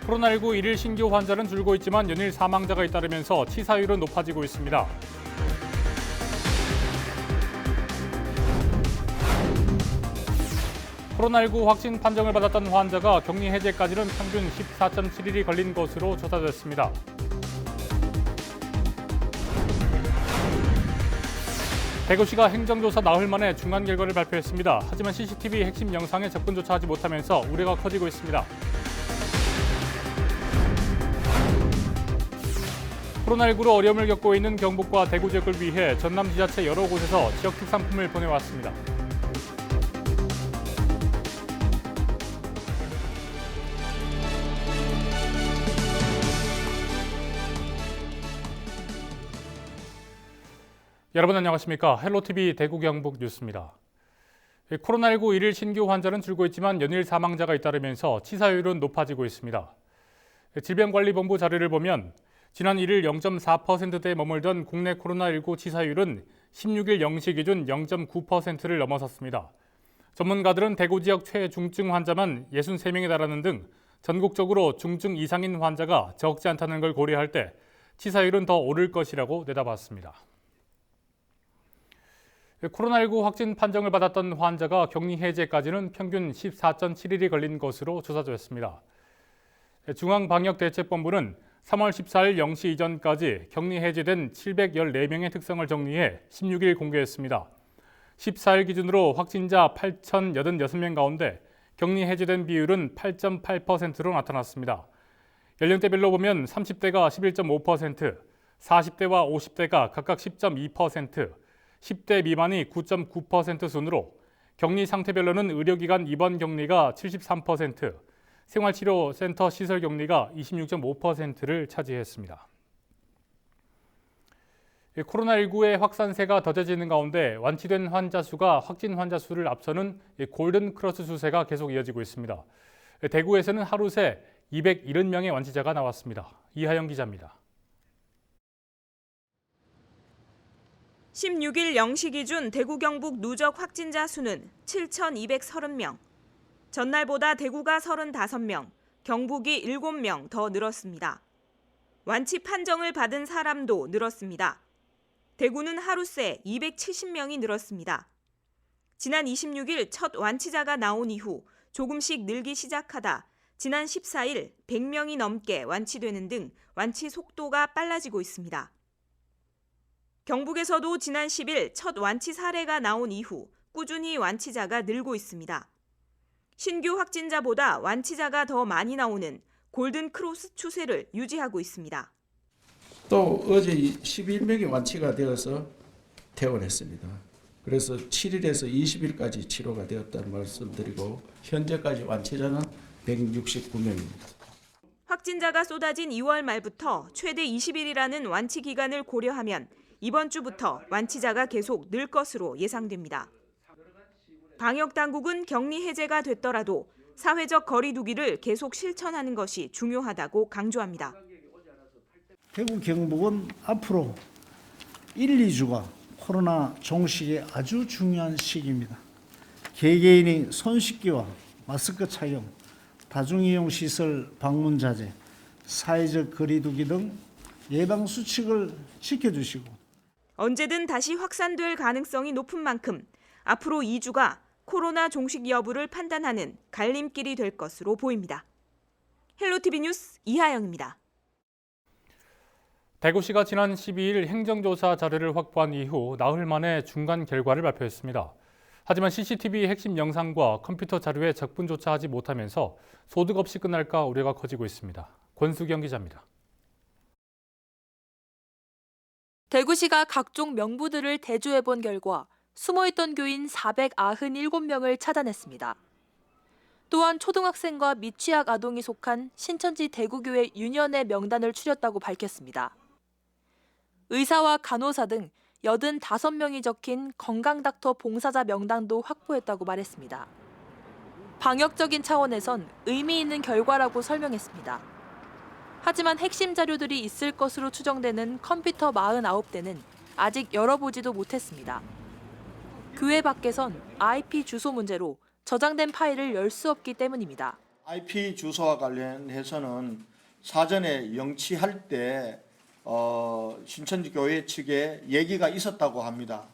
코로나19 일일 신규 환자는 줄고 있지만 연일 사망자가 잇따르면서 치사율은 높아지고 있습니다. 코로나19 확진 판정을 받았던 환자가 격리 해제까지는 평균 14.7일이 걸린 것으로 조사됐습니다. 대구시가 행정조사 나흘 만에 중간 결과를 발표했습니다. 하지만 CCTV 핵심 영상에 접근조차 하지 못하면서 우려가 커지고 있습니다. 코로나19로 어려움을 겪고 있는 경북과 대구 지역을 위해 전남 지자체 여러 곳에서 지역 특산품을 보내왔습니다. 여러분 안녕하십니까? 헬로티비 대구 경북 뉴스입니다. 코로나19 일일 신규 환자는 줄고 있지만 연일 사망자가 잇따르면서 치사율은 높아지고 있습니다. 질병관리본부 자료를 보면 지난 1일 0.4%대에 머물던 국내 코로나19 치사율은 16일 0시 기준 0.9%를 넘어섰습니다. 전문가들은 대구 지역 최중증 환자만 63명에 달하는 등 전국적으로 중증 이상인 환자가 적지 않다는 걸 고려할 때 치사율은 더 오를 것이라고 내다봤습니다. 코로나19 확진 판정을 받았던 환자가 격리 해제까지는 평균 14.7일이 걸린 것으로 조사됐습니다. 중앙방역대책본부는 3월 14일 0시 이전까지 격리 해제된 714명의 특성을 정리해 16일 공개했습니다. 14일 기준으로 확진자 8,086명 가운데 격리 해제된 비율은 8.8%로 나타났습니다. 연령대별로 보면 30대가 11.5%, 40대와 50대가 각각 10.2%, 10대 미만이 9.9% 순으로 격리 상태별로는 의료기관 입원 격리가 73%, 생활치료센터 시설 격리가 26.5%를 차지했습니다. 코로나19의 확산세가 더뎌지는 가운데 완치된 환자 수가 확진 환자 수를 앞서는 골든 크로스 추세가 계속 이어지고 있습니다. 대구에서는 하루 새 270명의 완치자가 나왔습니다. 이하영 기자입니다. 16일 0시 기준 대구 경북 누적 확진자 수는 7,230명. 전날보다 대구가 35명, 경북이 7명 더 늘었습니다. 완치 판정을 받은 사람도 늘었습니다. 대구는 하루 새 270명이 늘었습니다. 지난 26일 첫 완치자가 나온 이후 조금씩 늘기 시작하다 지난 14일 100명이 넘게 완치되는 등 완치 속도가 빨라지고 있습니다. 경북에서도 지난 10일 첫 완치 사례가 나온 이후 꾸준히 완치자가 늘고 있습니다. 신규 확진자보다 완치자가 더 많이 나오는 골든 크로스 추세를 유지하고 있습니다. 또 어제 11명이 완치가 되어서 퇴원했습니다. 그래서 7일에서 20일까지 치료가 되었다는 말씀드리고 현재까지 완치자는 169명입니다. 확진자가 쏟아진 2월 말부터 최대 20일이라는 완치 기간을 고려하면 이번 주부터 완치자가 계속 늘 것으로 예상됩니다. 방역당국은 격리 해제가 됐더라도 사회적 거리 두기를 계속 실천하는 것이 중요하다고 강조합니다. 대구 경북은 앞으로 1, 2주가 코로나 종식의 아주 중요한 시기입니다. 개개인이 손 씻기와 마스크 착용, 다중이용 시설 방문 자제, 사회적 거리 두기 등 예방 수칙을 지켜주시고 언제든 다시 확산될 가능성이 높은 만큼 앞으로 2주가 코로나 종식 여부를 판단하는 갈림길이 될 것으로 보입니다. 헬로티비 뉴스 이하영입니다. 대구시가 지난 12일 행정조사 자료를 확보한 이후 나흘 만에 중간 결과를 발표했습니다. 하지만 CCTV 핵심 영상과 컴퓨터 자료에 접근조차 하지 못하면서 소득 없이 끝날까 우려가 커지고 있습니다. 권수경 기자입니다. 대구시가 각종 명부들을 대조해본 결과 숨어있던 교인 497명을 찾아냈습니다. 또한 초등학생과 미취학 아동이 속한 신천지 대구교회 유년의 명단을 추렸다고 밝혔습니다. 의사와 간호사 등 85명이 적힌 건강닥터 봉사자 명단도 확보했다고 말했습니다. 방역적인 차원에선 의미 있는 결과라고 설명했습니다. 하지만 핵심 자료들이 있을 것으로 추정되는 컴퓨터 49대는 아직 열어보지도 못했습니다. 교회 밖에선 IP 주소 문제로 저장된 파일을 열 수 없기 때문입니다. IP 주소와 관련해서는 사전에 영치할 때 신천지 교회 측에 얘기가 있었다고 합니다.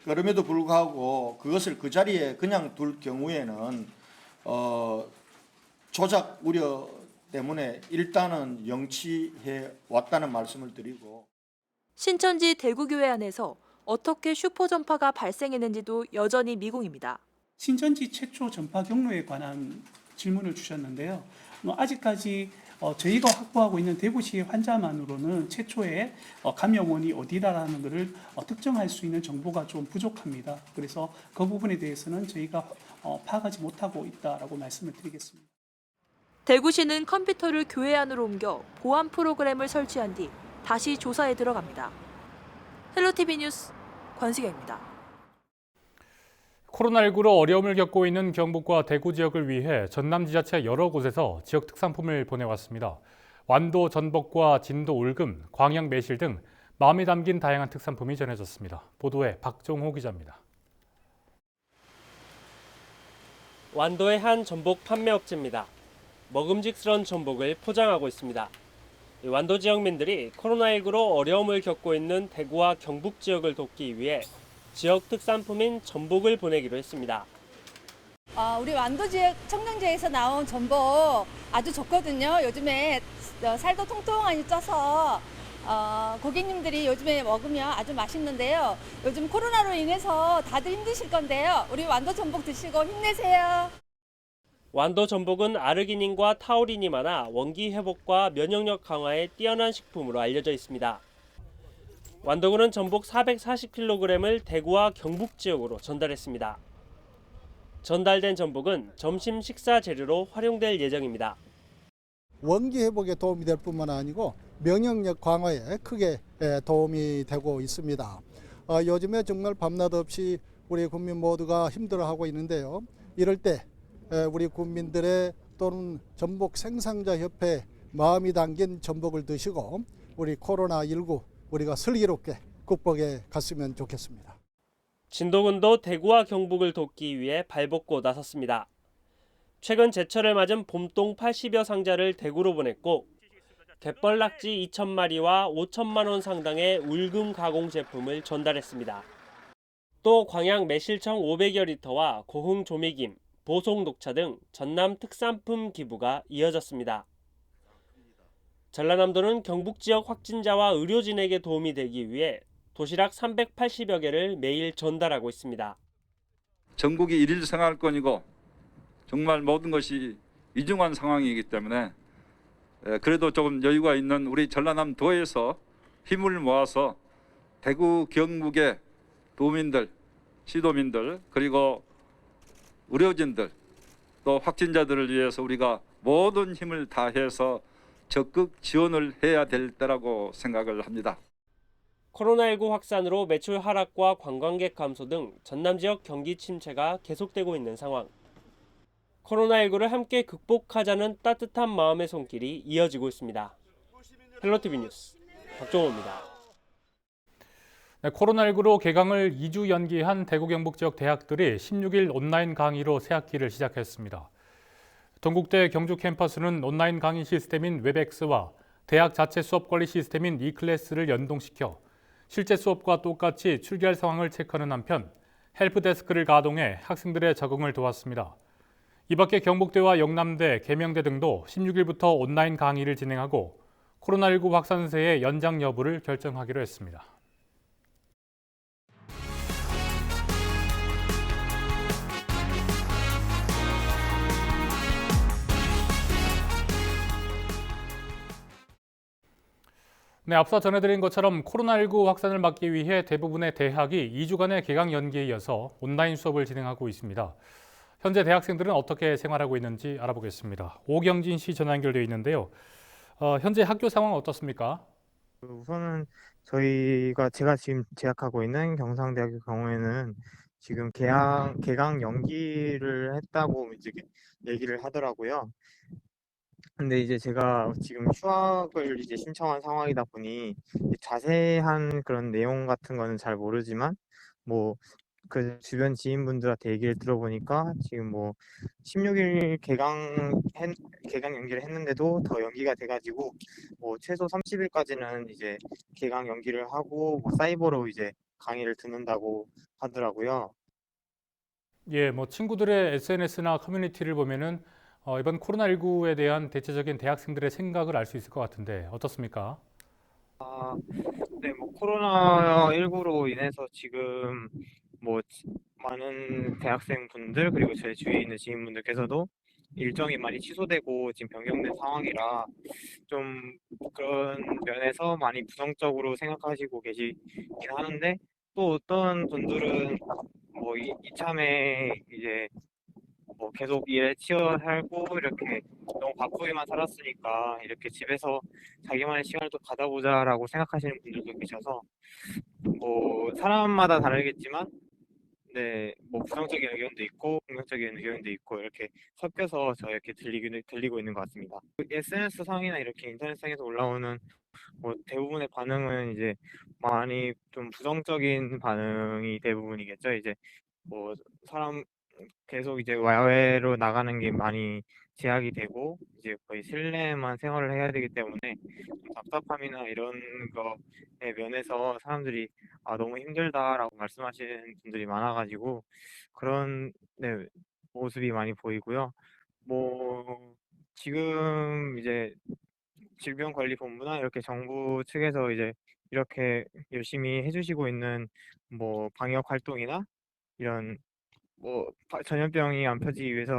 그럼에도 불구하고 그것을 그 자리에 그냥 둘 경우에는 조작 우려 때문에 일단은 영치해 왔다는 말씀을 드리고, 신천지 대구교회 안에서 어떻게 슈퍼 전파가 발생했는지도 여전히 미궁입니다. 신천지 최초 전파 경로에 관한 질문을 주셨는데요. 아직까지 저희가 확보하고 있는 대구시 환자만으로는 최초의 감염원이 어디다라는 것을 특정할 수 있는 정보가 좀 부족합니다. 그래서 그 부분에 대해서는 저희가 파악하지 못하고 있다라고 말씀을 드리겠습니다. 대구시는 컴퓨터를 교회 안으로 옮겨 보안 프로그램을 설치한 뒤 다시 조사에 들어갑니다. 헬로티비 뉴스 권수경입니다. 코로나19로 어려움을 겪고 있는 경북과 대구 지역을 위해 전남 지자체 여러 곳에서 지역 특산품을 보내왔습니다. 완도 전복과 진도 울금, 광양 매실 등 마음이 담긴 다양한 특산품이 전해졌습니다. 보도에 박종호 기자입니다. 완도의 한 전복 판매업체입니다. 먹음직스러운 전복을 포장하고 있습니다. 완도 지역민들이 코로나19로 어려움을 겪고 있는 대구와 경북 지역을 돕기 위해 지역 특산품인 전복을 보내기로 했습니다. 우리 완도 지역 청정지에서 나온 전복 아주 좋거든요. 요즘에 살도 통통하니 쪄서 고객님들이 요즘에 먹으면 아주 맛있는데요. 요즘 코로나로 인해서 다들 힘드실 건데요. 우리 완도 전복 드시고 힘내세요. 완도 전복은 아르기닌과 타우린이 많아 원기 회복과 면역력 강화에 뛰어난 식품으로 알려져 있습니다. 완도군은 전복 440kg을 대구와 경북 지역으로 전달했습니다. 전달된 전복은 점심 식사 재료로 활용될 예정입니다. 원기 회복에 도움이 될 뿐만 아니고 면역력 강화에 크게 도움이 되고 있습니다. 요즘에 정말 밤낮 없이 우리 국민 모두가 힘들어하고 있는데요. 이럴 때 우리 국민들의 또는 전복 생산자 협회 마음이 담긴 전복을 드시고 우리 코로나19 우리가 슬기롭게 극복해 갔으면 좋겠습니다. 진도군도 대구와 경북을 돕기 위해 발벗고 나섰습니다. 최근 제철을 맞은 봄동 80여 상자를 대구로 보냈고 갯벌 낙지 2,000마리와 5천만 원 상당의 울금 가공 제품을 전달했습니다. 또 광양 매실청 500여 리터와 고흥 조미김, 보송 녹차 등 전남 특산품 기부가 이어졌습니다. 전라남도는 경북 지역 확진자와 의료진에게 도움이 되기 위해 도시락 380여 개를 매일 전달하고 있습니다. 전국이 일일 생활권이고 정말 모든 것이 위중한 상황이기 때문에 그래도 조금 여유가 있는 우리 전라남도에서 힘을 모아서 대구 경북의 도민들, 시도민들 그리고 의료진들 또 확진자들을 위해서 우리가 모든 힘을 다해서 적극 지원을 해야 될 때라고 생각을 합니다. 코로나19 확산으로 매출 하락과 관광객 감소 등 전남 지역 경기 침체가 계속되고 있는 상황. 코로나19를 함께 극복하자는 따뜻한 마음의 손길이 이어지고 있습니다. 헬로티비 뉴스 박종호입니다. 네, 코로나19로 개강을 2주 연기한 대구 경북 지역 대학들이 16일 온라인 강의로 새학기를 시작했습니다. 동국대 경주 캠퍼스는 온라인 강의 시스템인 웹엑스와 대학 자체 수업 관리 시스템인 이클래스를 연동시켜 실제 수업과 똑같이 출결 상황을 체크하는 한편 헬프데스크를 가동해 학생들의 적응을 도왔습니다. 이 밖에 경북대와 영남대, 계명대 등도 16일부터 온라인 강의를 진행하고 코로나19 확산세의 연장 여부를 결정하기로 했습니다. 네, 앞서 전해드린 것처럼 코로나19 확산을 막기 위해 대부분의 대학이 2주간의 개강 연기에 이어서 온라인 수업을 진행하고 있습니다. 현재 대학생들은 어떻게 생활하고 있는지 알아보겠습니다. 오경진 씨 전화 연결되어 있는데요. 현재 학교 상황은 어떻습니까? 우선은 제가 지금 재학하고 있는 경상대학교 경우에는 지금 개강 연기를 했다고 이제 얘기를 하더라고요. 근데 이제 제가 지금 휴학을 이제 신청한 상황이다 보니 자세한 그런 내용 같은 거는 잘 모르지만 뭐 그 주변 지인분들한테 얘기를 들어보니까 지금 뭐 16일 개강 연기를 했는데도 더 연기가 돼가지고 뭐 최소 30일까지는 이제 개강 연기를 하고 뭐 사이버로 이제 강의를 듣는다고 하더라고요. 예, 뭐 친구들의 SNS나 커뮤니티를 보면은 이번 코로나19에 대한 대체적인 대학생들의 생각을 알 수 있을 것 같은데 어떻습니까? 네, 뭐 코로나19로 인해서 지금 뭐 많은 대학생 분들 그리고 제 주위에 있는 지인분들께서도 일정이 많이 취소되고 지금 변경된 상황이라 좀 그런 면에서 많이 부정적으로 생각하시고 계시긴 하는데 또 어떤 분들은 뭐 이참에 이제 뭐 계속 일에 치여 살고 이렇게 너무 바쁘게만 살았으니까 이렇게 집에서 자기만의 시간을 또 가져보자라고 생각하시는 분들도 계셔서 뭐 사람마다 다르겠지만 네, 뭐 부정적인 의견도 있고 긍정적인 의견도 있고 이렇게 섞여서 저 이렇게 들리고 있는 것 같습니다. SNS 상이나 이렇게 인터넷 상에서 올라오는 뭐 대부분의 반응은 이제 많이 좀 부정적인 반응이 대부분이겠죠. 이제 뭐 사람 계속 이제 야외로 나가는 게 많이 제약이 되고 이제 거의 실내만 생활을 해야 되기 때문에 좀 답답함이나 이런 거에 면에서 사람들이 너무 힘들다라고 말씀하시는 분들이 많아가지고 그런 네, 모습이 많이 보이고요. 뭐 지금 이제 질병관리본부나 이렇게 정부 측에서 이제 이렇게 열심히 해주시고 있는 뭐 방역 활동이나 이런 뭐 전염병이 안 퍼지기 위해서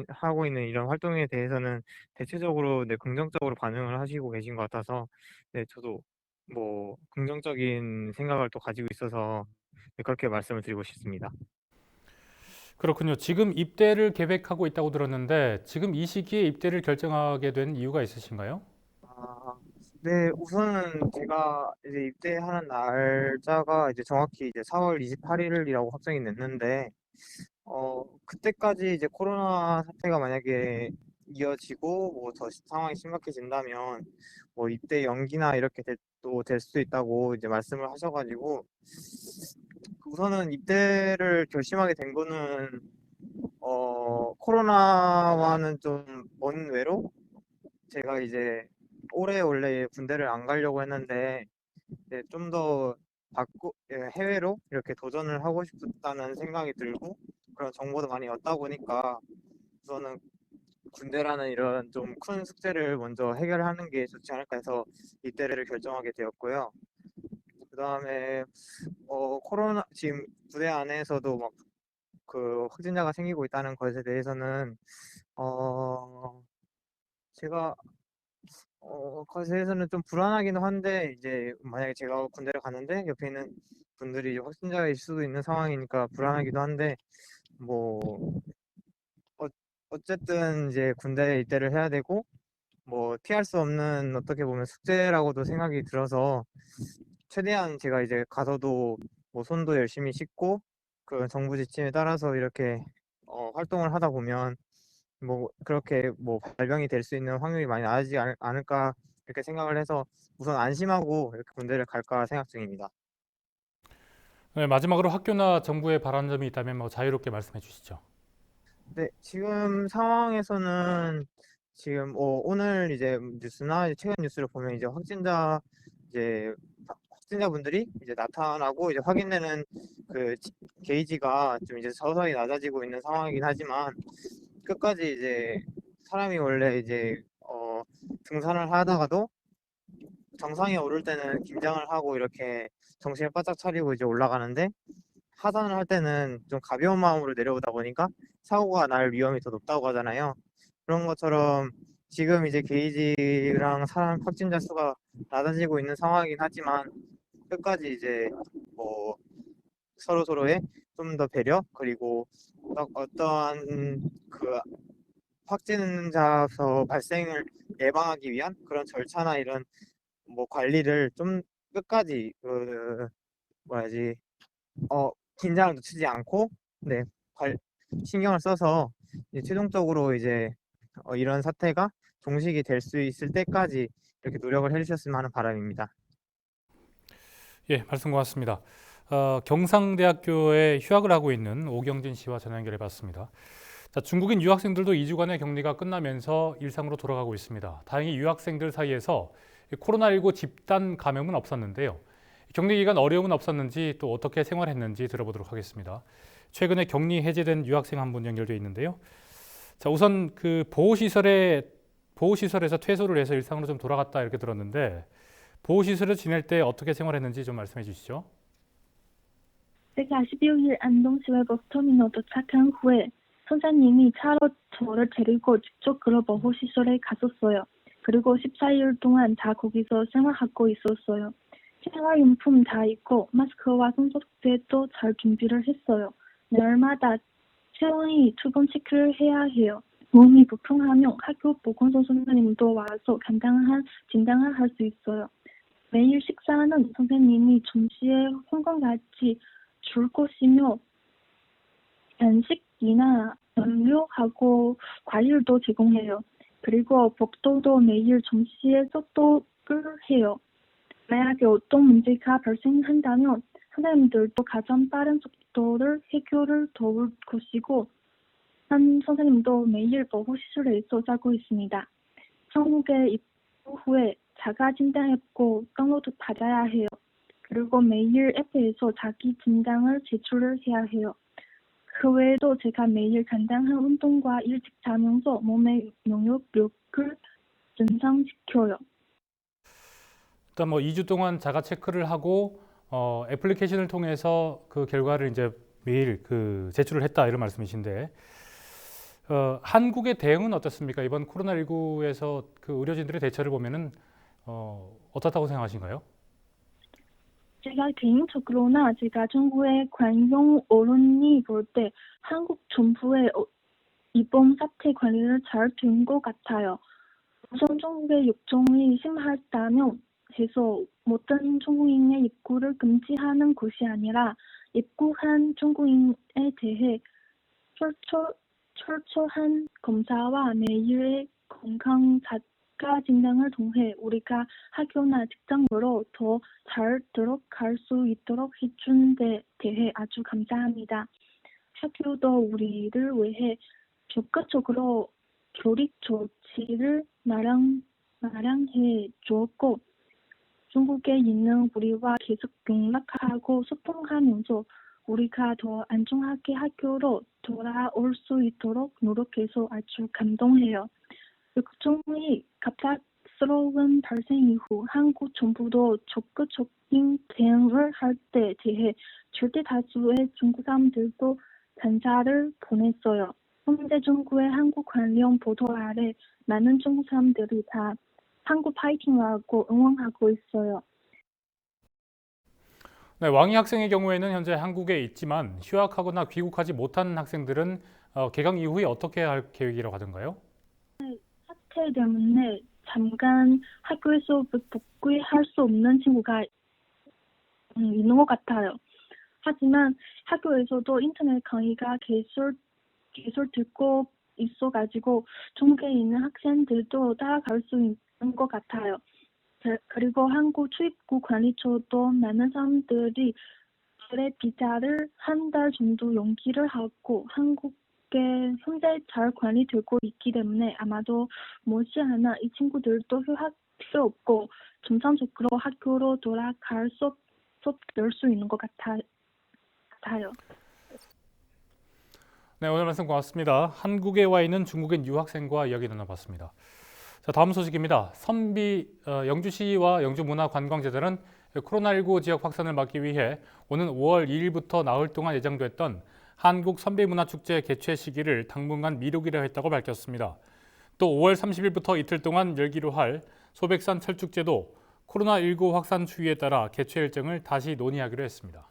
하고 있는 이런 활동에 대해서는 대체적으로 네, 긍정적으로 반응을 하시고 계신 것 같아서 네, 저도 뭐 긍정적인 생각을 또 가지고 있어서 네, 그렇게 말씀을 드리고 싶습니다. 그렇군요. 지금 입대를 계획하고 있다고 들었는데 지금 이 시기에 입대를 결정하게 된 이유가 있으신가요? 네, 우선은 제가 이제 입대하는 날짜가 이제 정확히 이제 4월 28일이라고 확정이 됐는데 그때까지 이제 코로나 사태가 만약에 이어지고 뭐 더 상황이 심각해진다면 뭐 입대 연기나 이렇게 또 될 수도 있다고 이제 말씀을 하셔가지고 우선은 입대를 결심하게 된 거는 코로나와는 좀 먼 외로 제가 이제 올해 원래 군대를 안 가려고 했는데 좀 더 해외로 이렇게 도전을 하고 싶다는 생각이 들고 그런 정보도 많이 얻다 보니까 우선은 군대라는 이런 좀 큰 숙제를 먼저 해결하는 게 좋지 않을까 해서 입대를 결정하게 되었고요. 그 다음에 코로나 지금 부대 안에서도 막 그 확진자가 생기고 있다는 것에 대해서는 제가 것에 대해서는 좀 불안하기는 한데 이제 만약에 제가 군대를 가는데 옆에 있는 분들이 확진자일 수도 있는 상황이니까 불안하기도 한데 뭐 어쨌든 이제 군대에 입대를 해야 되고 뭐 피할 수 없는 어떻게 보면 숙제라고도 생각이 들어서 최대한 제가 이제 가서도 뭐 손도 열심히 씻고 그 정부 지침에 따라서 이렇게 활동을 하다 보면 뭐 그렇게 뭐 발병이 될 수 있는 확률이 많이 낮아지지 않을까 이렇게 생각을 해서 우선 안심하고 이렇게 군대를 갈까 생각 중입니다. 네, 마지막으로 학교나 정부에 바라는 점이 있다면 뭐 자유롭게 말씀해 주시죠. 네, 지금 상황에서는 지금 오늘 이제 뉴스나 최근 뉴스를 보면 이제 확진자분들이 이제 나타나고 이제 확인되는 그 게이지가 좀 이제 서서히 낮아지고 있는 상황이긴 하지만 끝까지 이제 사람이 원래 이제 등산을 하다가도 정상에 오를 때는 긴장을 하고 이렇게 정신을 바짝 차리고 이제 올라가는데 하산을 할 때는 좀 가벼운 마음으로 내려오다 보니까 사고가 날 위험이 더 높다고 하잖아요. 그런 것처럼 지금 이제 게이지랑 사람 확진자 수가 낮아지고 있는 상황이긴 하지만 끝까지 이제 뭐 서로의 좀 더 배려 그리고 어떠한 그 확진자 발생을 예방하기 위한 그런 절차나 이런 뭐 관리를 좀 끝까지 뭐야지 긴장을 늦추지 않고 네 신경을 써서 이제 최종적으로 이제 이런 사태가 종식이 될 수 있을 때까지 이렇게 노력을 해주셨으면 하는 바람입니다. 예, 말씀 고맙습니다. 경상대학교에 휴학을 하고 있는 오경진 씨와 전화 연결해봤습니다. 자, 중국인 유학생들도 2주간의 격리가 끝나면서 일상으로 돌아가고 있습니다. 다행히 유학생들 사이에서 코로나19 집단 감염은 없었는데요. 격리 기간 어려움은 없었는지 또 어떻게 생활했는지 들어보도록 하겠습니다. 최근에 격리 해제된 유학생 한 분 연결돼 있는데요. 자, 우선 그 보호시설에서 퇴소를 해서 일상으로 좀 돌아갔다 이렇게 들었는데 보호시설에서 지낼 때 어떻게 생활했는지 좀 말씀해 주시죠. 제가 12일 안동시외버스터미널 도착한 후에 선생님이 차로 저를 데리고 직접 그 보호시설에 갔었어요. 그리고 14일 동안 다 거기서 생활하고 있었어요. 생활용품 다 있고 마스크와 손소독제도 잘 준비를 했어요. 날마다 체온이 2번 체크를 해야 해요. 몸이 불편하면 학교 보건소 선생님도 와서 간단한 진단을 할 수 있어요. 매일 식사는 선생님이 점심에 홍콩같이 줄 것이며 간식이나 음료하고 과일도 제공해요. 그리고 복도도 매일 점심에 소독을 해요. 만약에 어떤 문제가 발생한다면 선생님들도 가장 빠른 속도를 해결을 도울 것이고 한 선생님도 매일 보호시설에서 살고 있습니다. 한국에 입국 후에 자가 진단했고 다운로드 받아야 해요. 그리고 매일 앱에서 자기 진단을 제출을 해야 해요. 그 외에도 제가 매일 간단한 운동과 일찍 자면서 몸의 면역력을 연상시켜요. 일단 2주 동안 자가 체크를 하고 애플리케이션을 통해서 그 결과를 이제 매일 그 제출을 했다 이런 말씀이신데 한국의 대응은 어떻습니까? 이번 코로나19에서 그 의료진들의 대처를 보면은 어떻다고 생각하신가요? 제가 개인적으로나 제가 중국의 관용 언론이 볼 때 한국 정부의 이번 사태 관리를 잘 된 것 같아요. 우선 중국의 역정이 심하다면 해서 모든 중국인의 입국을 금지하는 것이 아니라 입국한 중국인에 대해 철저한 검사와 매일의 건강 자가 진단을 통해 우리가 학교나 직장으로 더 잘 들어갈 수 있도록 해준 데 대해 아주 감사합니다. 학교도 우리를 위해 적극적으로 교육 조치를 마련해 주었고 중국에 있는 우리와 계속 연락하고 소통하면서 우리가 더 안전하게 학교로 돌아올 수 있도록 노력해서 아주 감동해요. 역정이 갑작스러운 발생 이후 한국 정부도 적극적인 대응을 할 때 대해 절대 다수의 중국 사람들도 감사를 보냈어요. 현재 중국의 한국 관련 보도 아래 많은 중국 사람들이 다 한국 파이팅하고 응원하고 있어요. 네, 왕이 학생의 경우에는 현재 한국에 있지만 휴학하거나 귀국하지 못한 학생들은 개강 이후에 어떻게 할 계획이라고 하던가요? 사태 때문에 잠깐 학교에서 복귀할 수 없는 친구가 있는 것 같아요. 하지만 학교에서도 인터넷 강의가 계속 듣고 있어가지고 중국에 있는 학생들도 따라갈 수 있는 것 같아요. 그리고 한국 출입국 관리처도 많은 사람들이 그래 비자를 한 달 정도 연기를 하고 한국에 현재 잘 관리되고 있기 때문에 아마도 못지않아 이 친구들도 휴학 필요 없고 정상적으로 학교로 돌아갈 수 있는 것 같아요. 네, 오늘 말씀 고맙습니다. 한국에 와 있는 중국인 유학생과 이야기 나눠봤습니다. 자, 다음 소식입니다. 영주시와 영주문화관광재단은 코로나19 지역 확산을 막기 위해 오는 5월 2일부터 나흘 동안 예정됐던 한국 선비문화축제 개최 시기를 당분간 미루기로 했다고 밝혔습니다. 또 5월 30일부터 이틀 동안 열기로 할 소백산 철축제도 코로나19 확산 추이에 따라 개최 일정을 다시 논의하기로 했습니다.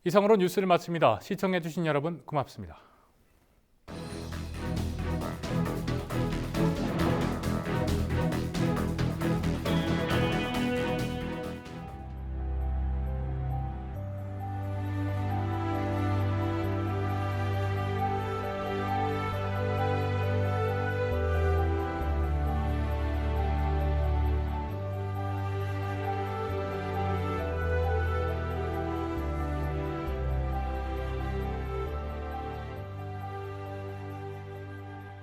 이상으로 뉴스를 마칩니다. 시청해주신 여러분 고맙습니다.